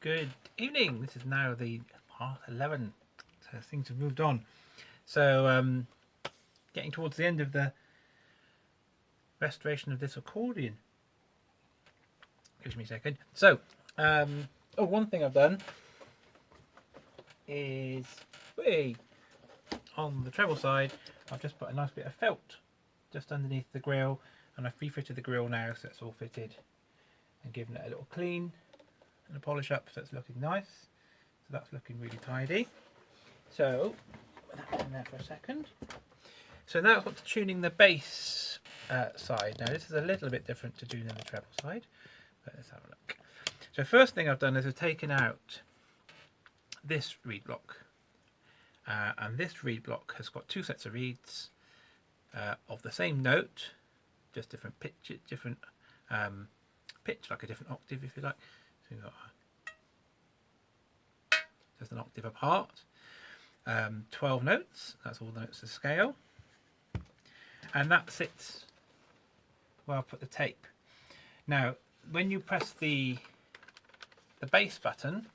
Good evening. This is now the part 11, so things have moved on. So getting towards the end of the restoration of this accordion. Give me a second. So, one thing I've done is on the treble side, I've just put a nice bit of felt just underneath the grill, and I've refitted the grill now, so it's all fitted, and given it a little clean and a polish up, so it's looking nice. So that's looking really tidy. So put that in there for a second. So now I've got to tuning the bass side. Now this is a little bit different to tuning the treble side, but let's have a look. So first thing I've done is I've taken out this reed block, and this reed block has got two sets of reeds of the same note, just different pitch, pitch, like a different octave if you like. So you've got just an octave apart. 12 notes, that's all the notes of the scale. And that sits where I've put the tape. Now, when you press the bass button,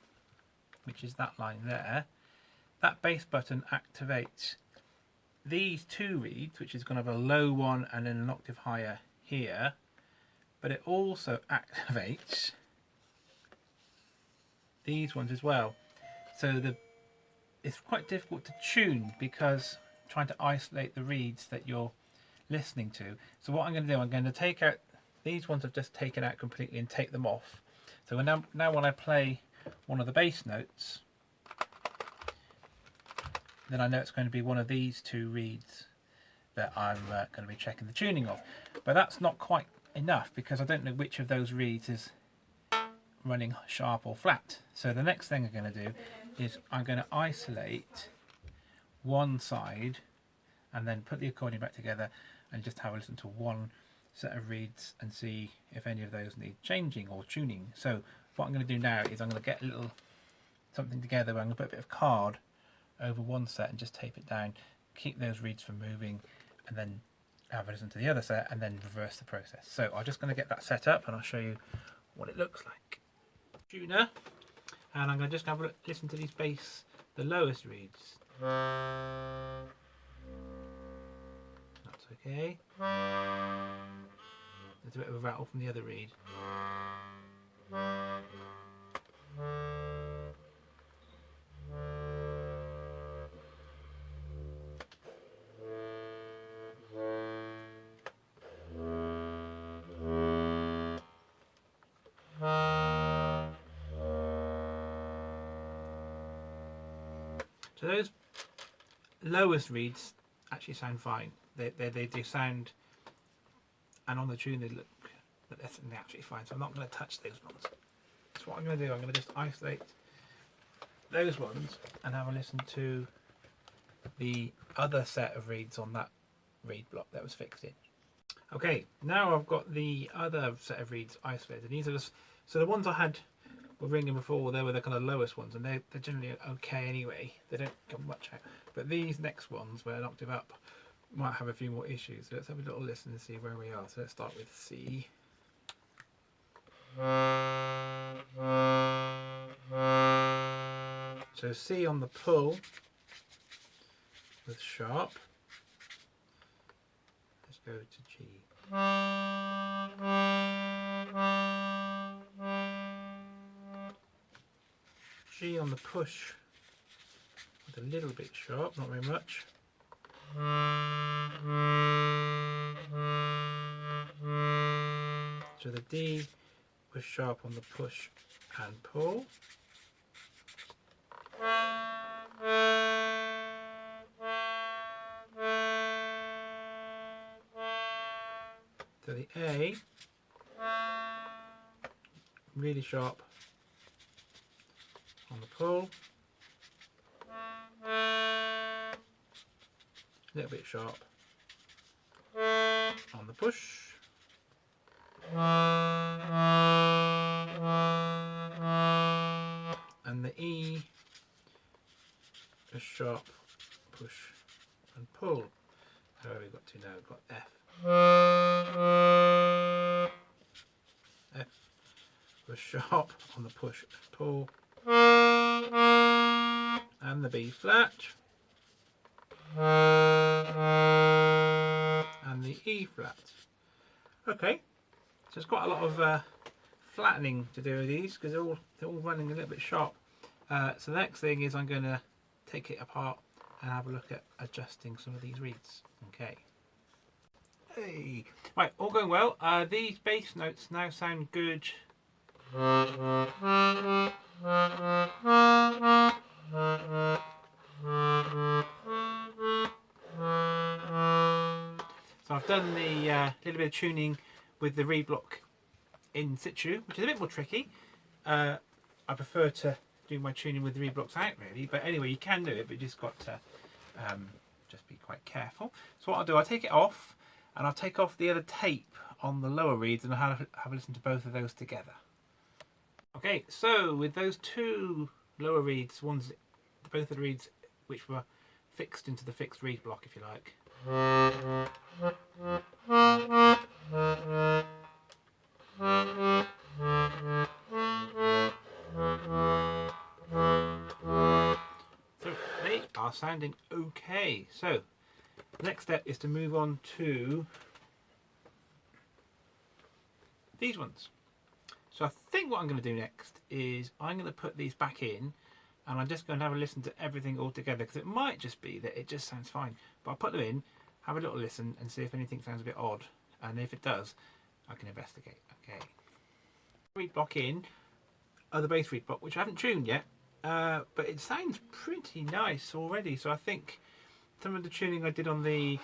which is that line there, that bass button activates these two reeds, which is going to have a low one and then an octave higher here, but it also activates these ones as well. So it's quite difficult to tune because trying to isolate the reeds that you're listening to. So what I'm going to do, I'm going to take out these ones. I've just taken out completely and take them off. So now when I play one of the bass notes, then I know it's going to be one of these two reeds that I'm going to be checking the tuning of. But that's not quite enough because I don't know which of those reeds is running sharp or flat. So the next thing I'm going to do is I'm going to isolate one side and then put the accordion back together and just have a listen to one set of reeds and see if any of those need changing or tuning. So what I'm going to do now is I'm going to get a little something together where I'm going to put a bit of card over one set and just tape it down, keep those reeds from moving, and then have a listen to the other set and then reverse the process. So I'm just going to get that set up and I'll show you what it looks like. Tuner, and I'm going to just have a listen to these bass, the lowest reeds. That's okay. There's a bit of a rattle from the other reed. So those lowest reeds actually sound fine. They sound, and on the tune they look, they're absolutely fine. So I'm not going to touch those ones. So what I'm going to do, I'm going to just isolate those ones and have a listen to the other set of reeds on that reed block that was fixed in. Okay, now I've got the other set of reeds isolated. These are so the ones I had were ringing before, they were the kind of lowest ones, and they're generally okay anyway. They don't come much out. But these next ones, where an octave up, might have a few more issues. So let's have a little listen and see where we are. So let's start with C. So C on the pull with sharp. Let's go to G. G on the push with a little bit sharp, not very much. So the D was sharp on the push and pull. So the A, really sharp on the pull, a little bit sharp on the push, and the E is sharp, push and pull. How have we got to now? We've got F. F the sharp on the push pull, and the B flat, and the E flat. Okay, so there's quite a lot of flattening to do with these because they're all running a little bit sharp. So the next thing is I'm going to take it apart and have a look at adjusting some of these reeds. Okay. Hey, right, all going well. These bass notes now sound good. So I've done the little bit of tuning with the reed block in situ, which is a bit more tricky. I prefer to do my tuning with the reed blocks out really, but anyway, you can do it, but you just got to just be quite careful. So what I'll do, I'll take it off and I'll take off the other tape on the lower reeds and I'll have a listen to both of those together. Okay, so with those two lower reeds, both of the reeds which were fixed into the fixed reed block, if you like. So they are sounding okay. So the next step is to move on to these ones. So I think what I'm going to do next is I'm going to put these back in and I'm just going to have a listen to everything all together because it might just be that it just sounds fine. But I'll put them in, have a little listen and see if anything sounds a bit odd. And if it does, I can investigate. Okay. Reed block in, the bass reed block, which I haven't tuned yet, but it sounds pretty nice already. So I think some of the tuning I did on the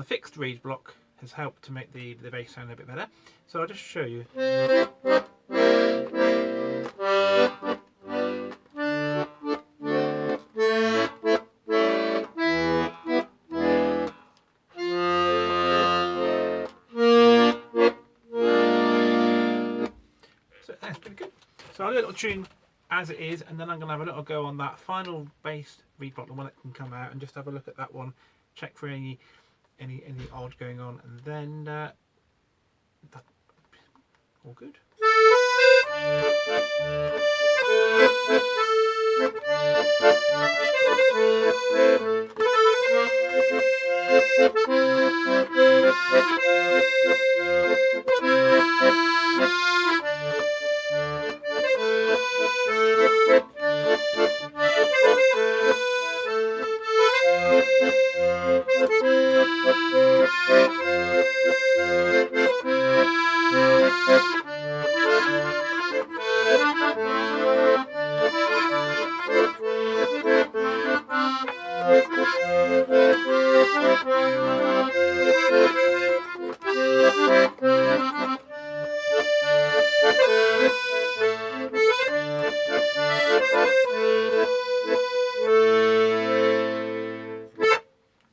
fixed reed block has helped to make the bass sound a bit better. So I'll just show you. So that's pretty good. So I'll do a little tune as it is, and then I'm going to have a little go on that final bass reed block, the one that can come out, and just have a look at that one, check for any odd going on, and then that all good.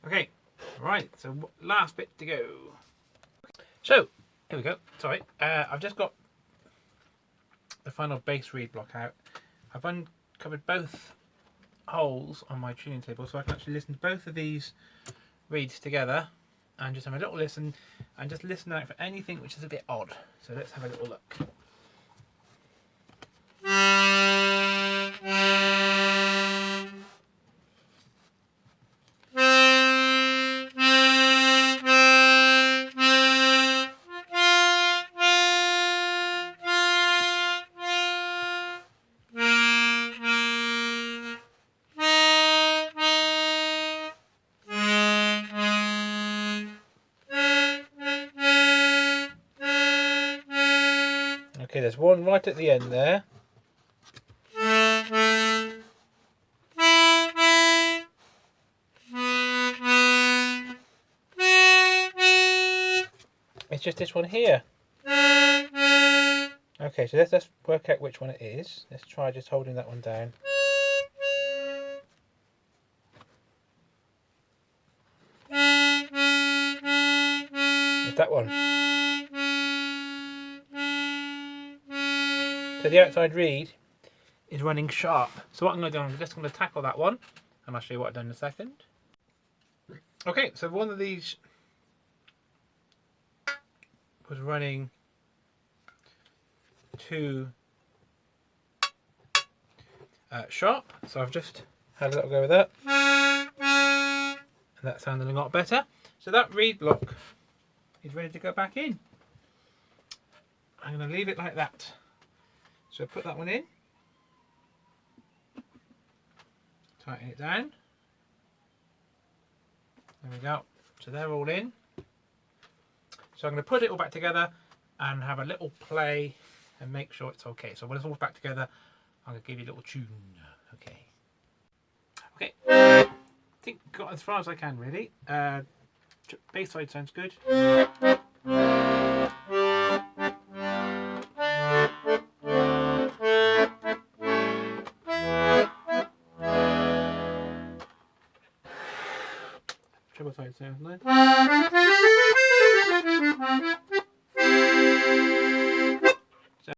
Okay, right, so last bit to go. So, here we go. Sorry, I've just got the final bass reed block out. I've uncovered both holes on my tuning table so I can actually listen to both of these reeds together and just have a little listen and just listen out for anything which is a bit odd. So let's have a little look. Okay, there's one right at the end there. It's just this one here. Okay, so let's work out which one it is. Let's try just holding that one down. It's that one. So the outside reed is running sharp. So what I'm going to do, I'm just going to tackle that one and I'll show you what I've done in a second. Okay, so one of these was running to sharp. So I've just had a little go with that. And that sounded a lot better. So that reed block is ready to go back in. I'm going to leave it like that. So put that one in. Tighten it down. There we go. So they're all in. So I'm going to put it all back together and have a little play and make sure it's okay. So when it's all back together, I'm going to give you a little tune. Okay. Okay. I think got as far as I can really. Bass side sounds good. Treble side sounds nice.